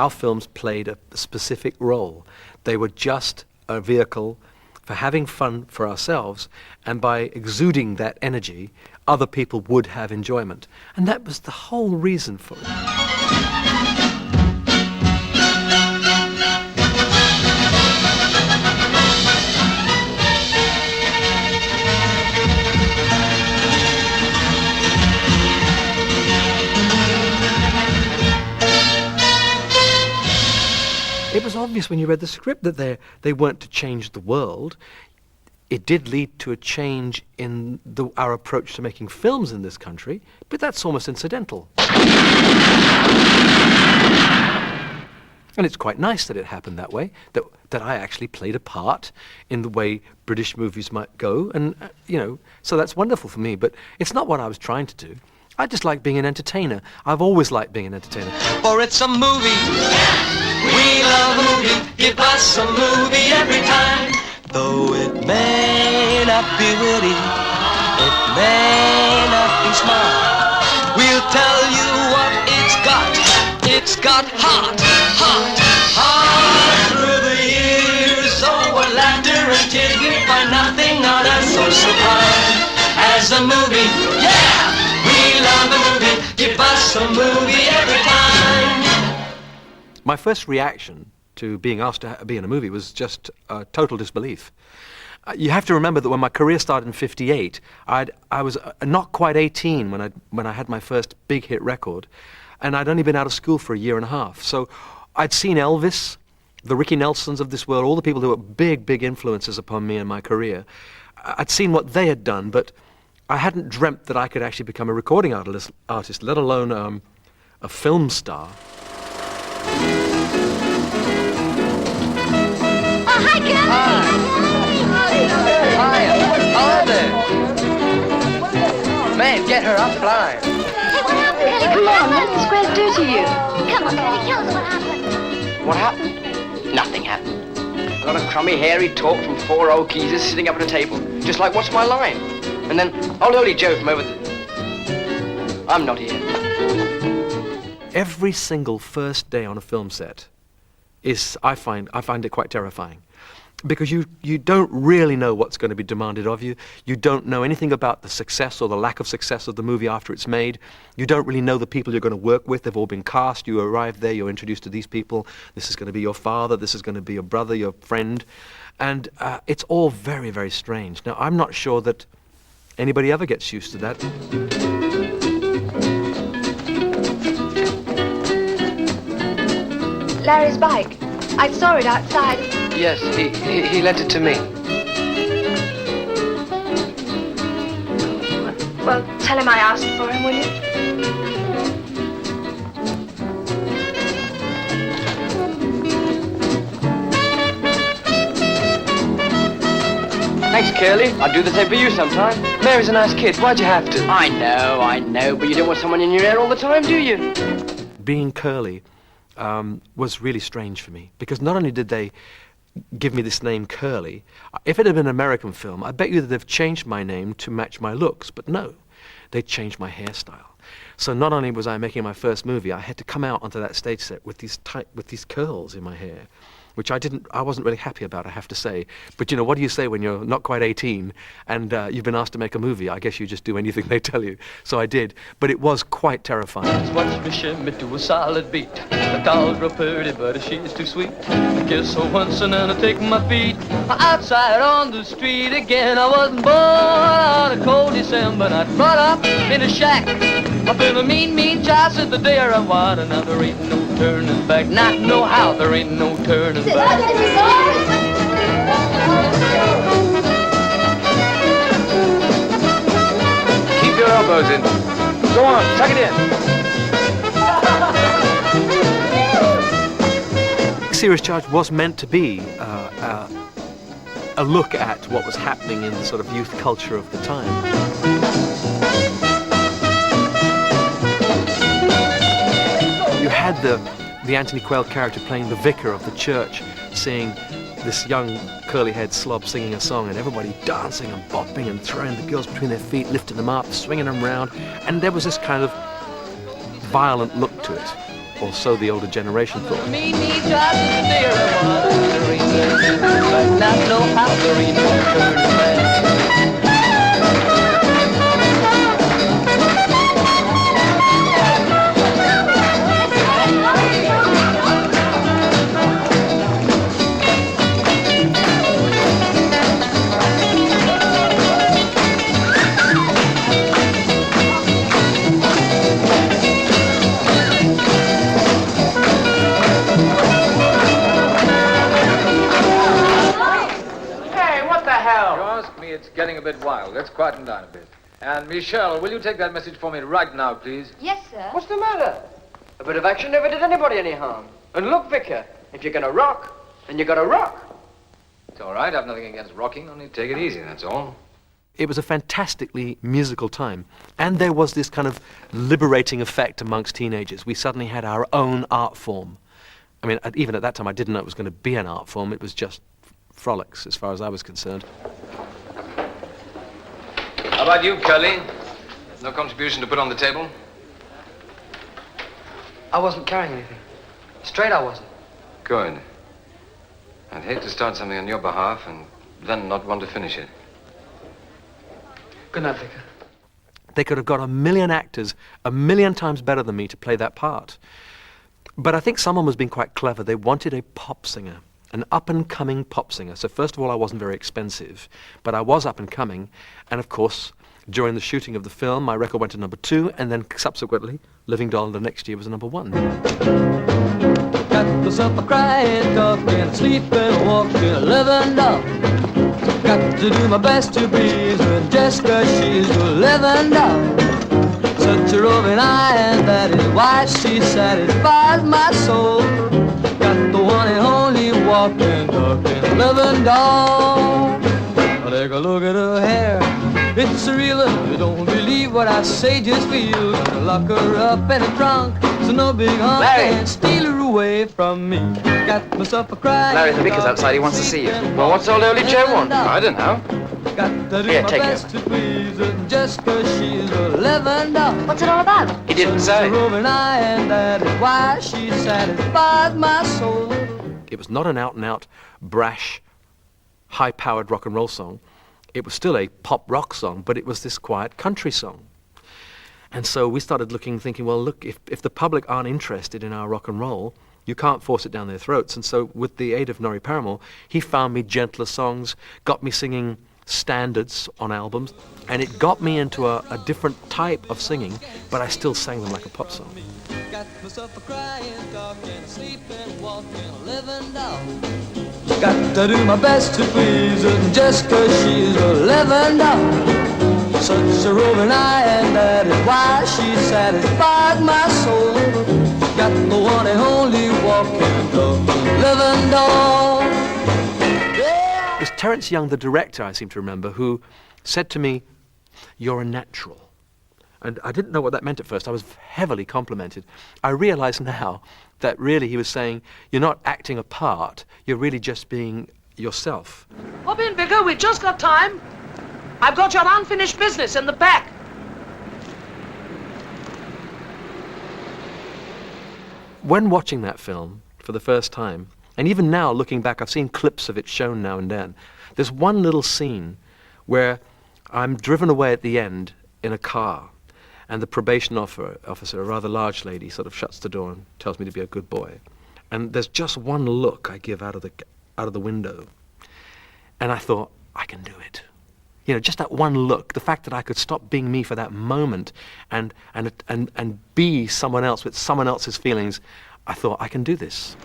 our films played a specific role. They were just a vehicle for having fun for ourselves, and by exuding that energy, other people would have enjoyment. And that was the whole reason for it. It was obvious when you read the script that they weren't to change the world. It did lead to a change in our approach to making films in this country, but that's almost incidental. And it's quite nice that it happened that way, that I actually played a part in the way British movies might go, and, so that's wonderful for me, but it's not what I was trying to do. I just like being an entertainer. I've always liked being an entertainer. For it's a movie. We love a movie. Give us a movie every time. Though it may not be witty, it may not be smart, we'll tell you what it's got. It's got heart, heart, heart. Through the years, over laughter and tears, we find nothing on earth so sublime as a movie. Yeah! We love a movie, give us a movie every time. My first reaction to being asked to be in a movie was just total disbelief. You have to remember that when my career started in '58, I was not quite 18 when I had my first big hit record, and I'd only been out of school for a year and a half. So I'd seen Elvis, the Ricky Nelsons of this world, all the people who were big, big influences upon me in my career. I'd seen what they had done, but I hadn't dreamt that I could actually become a recording artist, let alone a film star. Oh, hi, Ken! Hi. Hello there. Man, get her, I'm blind. Hey, what happened, Kelly? Come on, what did the squares do to you? Come on, Kelly, tell us what happened. What happened? Nothing happened. I got a crummy, hairy talk from 4 old geezers sitting up at a table, just like, what's my line? And then old Holy Joe from over the... I'm not here. Every single first day on a film set I find it quite terrifying, because you don't really know what's going to be demanded of you. You don't know anything about the success or the lack of success of the movie after it's made. You don't really know the people you're going to work with. They've all been cast. You arrive there, you're introduced to these people. This is going to be your father, this is going to be your brother, your friend. And it's all very, very strange. Now, I'm not sure that anybody ever gets used to that. Larry's bike. I saw it outside. Yes, he lent it to me. Well, tell him I asked for him, will you? Thanks, Curly. I'd do the same for you sometime. Mary's a nice kid. Why'd you have to? I know, but you don't want someone in your ear all the time, do you? Being Curly was really strange for me, because not only did they give me this name Curly, if it had been an American film, I bet you that they've changed my name to match my looks, but no, they changed my hairstyle. So not only was I making my first movie, I had to come out onto that stage set with these curls in my hair, which I wasn't really happy about, I have to say. But what do you say when you're not quite 18 and you've been asked to make a movie? I guess you just do anything they tell you. So I did, but it was quite terrifying. Watch me shimmy to a solid beat. The doll's real pretty, but she's too sweet. I kiss her once and then I take my feet. Outside on the street again. I wasn't born on a cold December night. Brought up in a shack. I've been a mean child since the day I was water. Now there ain't no turning back. Not know how, there ain't no turning back. Keep your elbows in. Go on, tuck it in. Serious Charge was meant to be a look at what was happening in the sort of youth culture of the time. You had the Anthony Quayle character playing the vicar of the church, seeing this young curly-haired slob singing a song, and everybody dancing and bopping and throwing the girls between their feet, lifting them up, swinging them around, and there was this kind of violent look to it. or so the older generation thought. Me try to steer a but not know how to read the It's getting a bit wild. Let's quieten down a bit. And Michelle, will you take that message for me right now, please? Yes, sir. What's the matter? A bit of action never did anybody any harm. And look, Vicar, if you're gonna rock, then you gotta rock. It's all right. I've nothing against rocking. Only take it easy, that's all. It was a fantastically musical time. And there was this kind of liberating effect amongst teenagers. We suddenly had our own art form. I mean, even at that time, I didn't know it was going to be an art form. It was just frolics, as far as I was concerned. How about you, Curly? No contribution to put on the table? I wasn't carrying anything. Straight I wasn't. Good. I'd hate to start something on your behalf and then not want to finish it. Good night, Vicar. They could have got a million actors, a million times better than me to play that part. But I think someone was being quite clever. They wanted a pop singer, an up-and-coming pop singer. So first of all, I wasn't very expensive, but I was up-and-coming. And of course, during the shooting of the film, my record went to number 2, and then subsequently, Living Doll the next year was number 1. Got myself a crying, talking, sleeping, walking, living doll. Got to do my best to please her just 'cause she's a living doll. Such a roving eye, and that is why she satisfies my soul. Got the one and only walking, talking, living doll. Take a look at her hair, it's real. You don't believe what I say, just feel. Gonna lock her up in a trunk, so no big hunk can steal her away from me. Got myself a crying. Larry, the vicar's outside. He wants to see you. Well, what's old Early Joe want? I don't know. Got to do Here, my take best it. to please her just 'cause she's a living doll. What's it all about? He didn't Such a say. roving eye, and that is why she satisfies my soul. It was not an out-and-out, brash, high-powered rock and roll song. It was still a pop rock song, but it was this quiet country song. And so we started thinking, well, look, if the public aren't interested in our rock and roll, you can't force it down their throats. And so with the aid of Norrie Paramor, he found me gentler songs, got me singing standards on albums, and it got me into a different type of singing, but I still sang them like a pop song. Got myself a crying, talking, sleeping, walking, living doll. Got to do my best to please her just 'cause she's a living doll. Such a roving eye, and that is why she satisfies my soul. Got the one and only walking, talking, living doll. Yeah. It was Terence Young, the director, I seem to remember, who said to me, "You're a natural." And I didn't know what that meant at first. I was heavily complimented. I realize now that really he was saying, you're not acting a part, you're really just being yourself. Hop in, Vicar, we've just got time. I've got your unfinished business in the back. When watching that film for the first time, and even now looking back, I've seen clips of it shown now and then, there's one little scene where I'm driven away at the end in a car, and the probation officer, a rather large lady, sort of shuts the door and tells me to be a good boy. And there's just one look I give out of the window. And I thought, I can do it. You know, just that one look, the fact that I could stop being me for that moment and be someone else with someone else's feelings, I thought, I can do this.